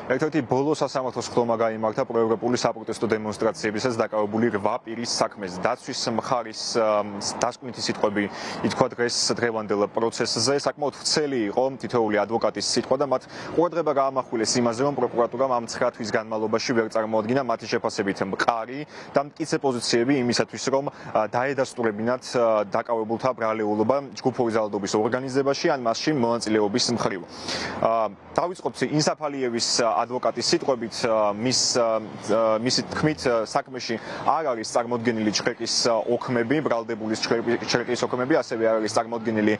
ერთ-ერთი ბოლო სასამართლოს ხდომა გაიმართა პროევროპული საპროტესტო დემონსტრაციებისას დაკავებული 8 პირის საქმეზე. დაცვის მხარის დასკვნითი სიტყვები ითქვა დღეს დღევანდელ პროცესზე. საკმაოდ ვრცელი იყო თითოეული ადვოკატის სიტყვა და მათ ყურადღება გაამახვილეს იმაზე, რომ პროკურატურამ ამ 9 თვის განმავლობაში ვერ წარმოადგინა მათი შეფასებით მყარი და მტკიცე პოზიციები იმისათვის, რომ დაედასტურებინათ დაკავებულთა ბრალეულობა ჯგუფური ძალადობის ორგანიზებაში ან მასში მონაწილეობის მხრივ. დავიწყოთ ინსაფალიევის ადვოკატის სიტყვებით, მისი თქმით, საქმეში არ არის წარმოდგენილი ჩხერკის ოქმები, ბრალდებულის ჩხერკის ოქმები, ასევე არ არის წარმოდგენილი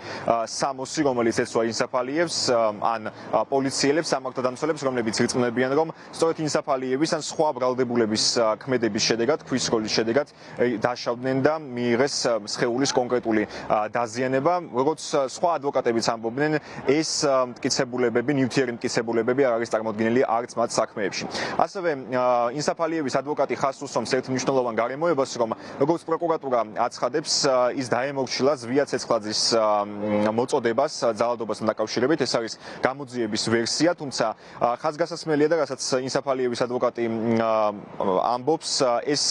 სამოსი, რომელიც ეცვა ინსაფალიევს ან პოლიციელებს, სამართალდამცველებს, რომლებიც ირწმუნებიან, რომ სწორედ ინსაფალიევის ან სხვა ბრალდებულების ქმედების შედეგად, ქვისროლის შედეგად დაშავდნენ და მიიღეს სხეულის კონკრეტული დაზიანება. როგორც სხვა ადვოკატებიც ამბობდნენ, ეს მტკიცებულებები, ნივთიერი მტკიცებულებები არ არის წარმოდგენილი არც მათ საქმეებში. ასევე ინსაფალიევის ადვოკატი ხაზს უსვამს ერთ მნიშვნელოვან გარემოებას, რომ როგორც პროკურატურა აცხადებს, ის დაემორჩილა ზვია ცეცხლაძის მოწოდებას ძალადობასთან დაკავშირებით. ეს არის გამოძიების ვერსია, თუმცა ხაზგასასმელია და რასაც ინსაფალიევის ადვოკატი ამბობს, ეს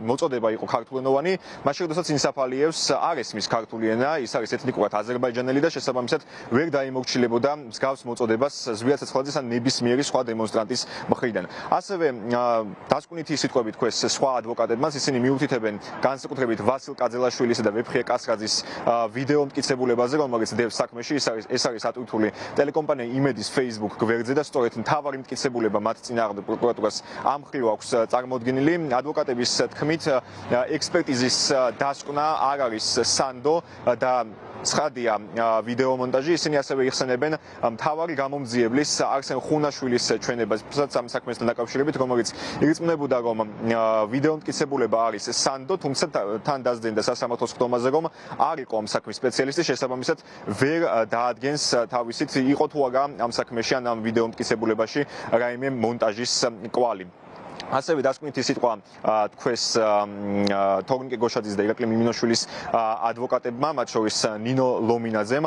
მოწოდება იყო ქართულენოვანი, მაშინ როდესაც ინსაფალიევს არ ესმის ქართული ენა, ის არის ეთნიკურად აზერბაიჯანელი და შესაბამისად ვერ დაიმორჩილებოდა მსგავს მოწოდებას ზვია ცეცხლაძის ან ნებისმიერი სხვა დემონსტრანტის მხრიდან. ასევე დასკვნითი სიტყვებით თქვეს სხვა ადვოკატებმაც, ისინი მიუთითებენ განსაკუთრებით ვასილ კაძელაშვილისა და ვეფხია კასრაძის ვიდეო მტკიცებულებაზე, რომელიც დევს საქმეში. ეს არის ატვირთული ტელეკომპანია იმედის Facebook გვერდზე და სწორედ მთავარი მტკიცებულება მათ წინააღმდეგ პროკურატურას ამ მხრივ აქვს წარმოდგენილი. ადვოკატების თქმით, ექსპერტიზის დასკვნა არ არის სანდო და ცხადია ვიდეო მონტაჟი. ისინი ასევე იხსენებენ მთავარი გამომძიებლის არსენ ხუნაშვილის ჩვენებას ამ საქმესთან დაკავშირებით, რომელიც ირწმუნებოდა, რომ ვიდეო მტკიცებულება არის სანდო, თუმცა თან დაზდენდა სასამართლოს ხდომაზე, რომ არ იყო ამ საქმის სპეციალისტი, შესაბამისად ვერ დაადგენს თავისით იყო თუ არა ამ საქმეში ან ამ ვიდეო მტკიცებულებაში რაიმე მონტაჟის კვალი. ასევე დასკვნითი სიტყვა თქვეს თორნიკე გოშაძის და ირაკლი მიმინოშვილის ადვოკატებმა, მათ შორის ნინო ლომინაძემ,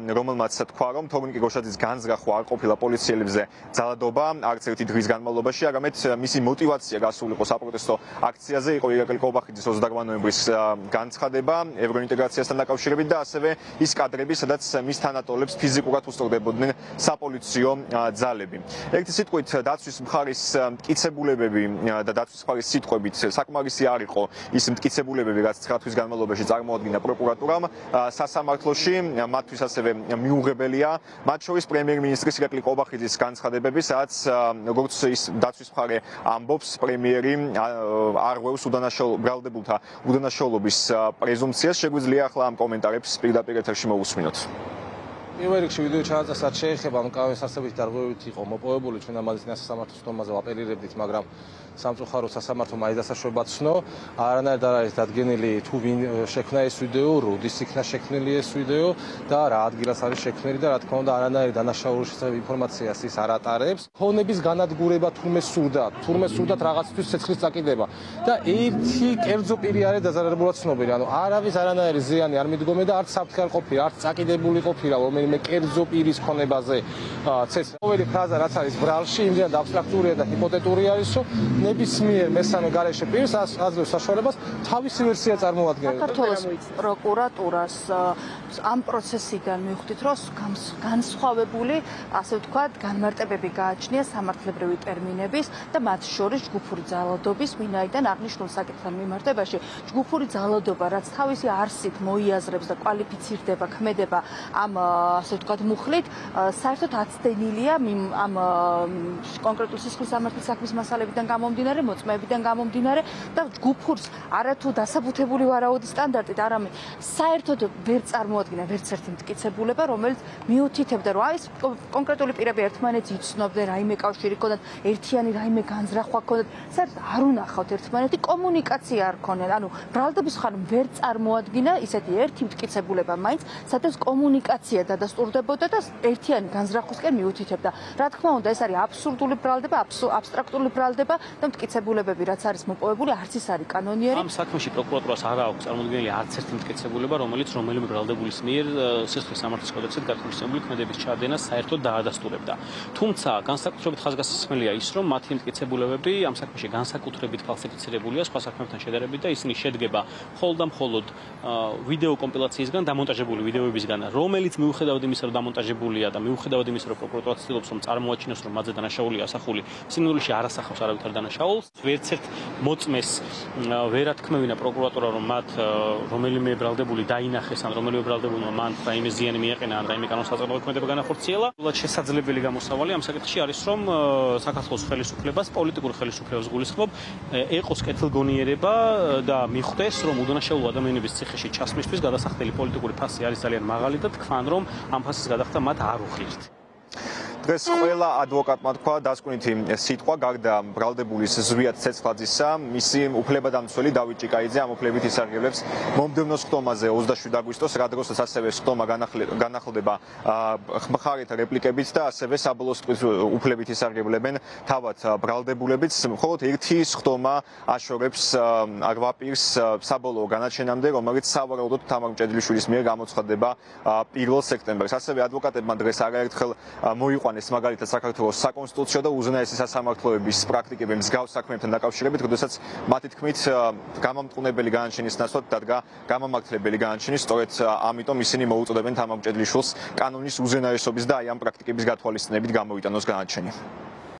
რომელმაც თქვა, რომ თორნიკე გოშაძის განზრახვა არ ყოფილა პოლიციელებზე ძალადობა არც ერთი დღის განმავლობაში, არამედ მისი мотиваცია გასულიყო საპროტესტო აქციაზე იყო ირაკლი კობახიძის 28 ნოემბრის განცხადება ევროინტეგრაციასთან დაკავშირებით და ასევე ის კადრები, სადაც მის თანატოლებს ფიზიკურად უსწორდებოდნენ საპოლიციო ძალები. ერთი სიტყვით, დაცვის მხარის მტკიცებულებები და დაცვის მხარის სიტყვებით საკმარისი არ იყო ის მტკიცებულებები, რაც 9 თვის განმავლობაში წარმოადგინა პროკურატურამ სასამართლოში, მათთვის ასევე მიუღებელია, მათ შორის პრემიერ-მინისტრის ირაკლი კობახიძის განცხადებები, სადაც როგორც ის დაცვის მხარე ამბობს, პრემიერი არ ღვევს ბრალდებულთა უდანაშაულობის პრეზუმპციას. შეგვიძლია ახლა ამ კომენტარებს პირდაპირ ეთერში მოვუსმინოთ. პირველ რიგში ვიდეო ჩაწერასაც შეეხება მკავეს არსებითი დარღვევით იყო მოპოვებული, ჩვენ ამაზე სასამართლოს ხდომაზე ვაპერირებდით, მაგრამ სამწუხაროდ სასამართლომ აი დასაშვება ცნო, არანაირად არ არის დადგენილი თუ ვინ შექმნა ეს ვიდეო, როდის იქნა შექმნილი ეს ვიდეო და რა ადგილას არის შექმნილი და რა თქმა უნდა არანაირი დანაშაულის შესახებ ინფორმაციას ის არ ატარებს. ფონების განადგურება თურმე სურდათ რაღაცისთვის ცეცხლის წაკიდება და ერთი კერძო პირი არის დაზარალებულად ცნობილი, ანუ არავის არანაირი ზიანი არ მიდგომე და არც საფრთხე არ ყოფილა, არც წაკიდებული ყოფილა მე კერძო პირის ქონებაზე ცეცხლი. ყოველი ფრაზა რაც არის ბრალში, იმდენად აბსტრაქტულია და ჰიპოთეტური არის, რომ ნებისმიერ მესამე გარეშე პირს აძლევს საშუალებას თავისი ვერსია წარმოადგენს. საქართველოს პროკურატურას ამ პროცესიდან მივხვდით, რომ განსხვავებული, ასე ვთქვათ, განმარტებები გააჩნია სამართლებრივი ტერმინების და მათ შორის ჯგუფური ძალადობის, ვინაიდან აღნიშნულ საკითხთან მიმართებაში ჯგუფური ძალადობა, რაც თავისი არსით მოიაზრებს და კვალიფიცირდება, ქმედება ამ ასე ვთქვათ მუხლით, საერთოდ აცდენილია ამ კონკრეტულ სისხლის სამართლის საქმის მასალებიდან გამომდინარე, მოწმეებიდან გამომდინარე და ჯგუფურს არათუ დასაბუთებული ვარაუდის სტანდარტით, არამედ საერთოდ ვერ წარმოადგინა ვერც ერთი მტკიცებულება, რომელიც მიუთითებდა, რომ ეს კონკრეტული პირები ერთმანეთს იცნობდნენ, რაიმე კავშირი ჰქონდათ, ერთიანი რაიმე განზრახვა ჰქონდათ, საერთოდ არ უნახავთ ერთმანეთი, კომუნიკაცია არ ჰქონდათ, ანუ ბრალდების ხან ვერ წარმოადგინა ისეთი ერთი მტკიცებულება მაინც, სადაც კომუნიკაცია და დადასტურდებოდა და ერთიანი განზრახვისკენ მიუთითებდა. რა თქმა უნდა, ეს არის აბსურდული ბრალდება, აბსტრაქტული ბრალდება და მტკიცებულებები, რაც არის მოპოვებული, არც ის არის კანონიერი. ამ საქმეში პროკურატურას არ აქვს წარმოქმნილი არც ერთი მტკიცებულება, რომელიც რომელიმე ბრალდებულის მიერ სისხლის სამართლის კოდექსით გათვალისწინებული ქმედების ჩადენას საერთოდ დაადასტურებდა. თუმცა განსაკუთრებით ხაზგასმულია ის, რომ მათი მტკიცებულებები ამ საქმეში განსაკუთრებით ფალსიფიცირებულია სხვა საქმეებთან შედარებით და ისინი შედგება მხოლოდ და მხოლოდ ვიდეო კომპილაციისგან, დამონტაჟებული ვიდეოებისგან, რომელიც მიუხედავად იმისა, რომ დამონტაჟებულია და მიუხედავად იმისა, რომ პროკურატურა ცდილობს, რომ წარმოაჩინოს, რომ მათზე დანაშაულია ასახული, სინამდვილეში არ ასახავს არავითარ დანაშაულს. ვერცერთ მოწმეს ვერ ათქმევინა პროკურატურა, რომ მათ რომელიმე ბრალდებული დაინახეს ან რომელიმე ბრალდებულმა მან რაიმე ზიანი მიაყენა ან რაიმე კანონსაწყობი ქმედება განახორციელა. შესაძლებელი გამოსავალი ამ საკითხში არის, რომ საქართველოს ხელისუფლებას, პოლიტიკურ ხელისუფლებას გულისხმობ, ეყოს კეთილგონიერება და მიხვდეს, რომ უდანაშაულო ადამიანების ციხეში ჩასმისთვის გადასახდელი პოლიტიკური ფასი არის ძალიან მაღალი და თქვან, რომ ამ ფასის გადახდა მათ არ უხლირთ. დღეს ყველა ადვოკატმა თქვა დასკვნითი სიტყვა გარდა ბრალდებულის ზვიად ცეცხლაძისა, მისი უფლებადამცველი დავით ჭიკაიძე ამ უფლებით ისარგებლებს მომდევნო სხდომაზე 27 აგვისტოს, რა დროსაც ასევე სხდომა განახლდება მხარეთა რეპლიკებით და ასევე საბოლოო სიტყვის უფლებით ისარგებლებენ თავად ბრალდებულებიც. მხოლოდ ერთი სხდომა აშორებს 8 პირს საბოლოო განაჩენამდე, რომელიც სავარაუდოდ თამარ მჭედლიშვილის მიერ გამოცხადდება 1 სექტემბერს. ასევე ადვოკატებმა დღეს არაერთხელ მოიყვანეს მაგალითად საქართველოს საკონსტიტუციო და უზენაესი სასამართლოების პრაქტიკები მსგავს საქმეებთან დაკავშირებით, როდესაც მათი თქმით გამამტყუნებელი განაჩენის ნაცვლად დადგა გამამართლებელი განაჩენის, სწორედ ამიტომ ისინი მოუწოდებენ თამარ მჭედლიშვილს კანონის უზენაესობის და აი ამ პრაქტიკების გათვალისწინებით გამოიტანოს განაჩენი.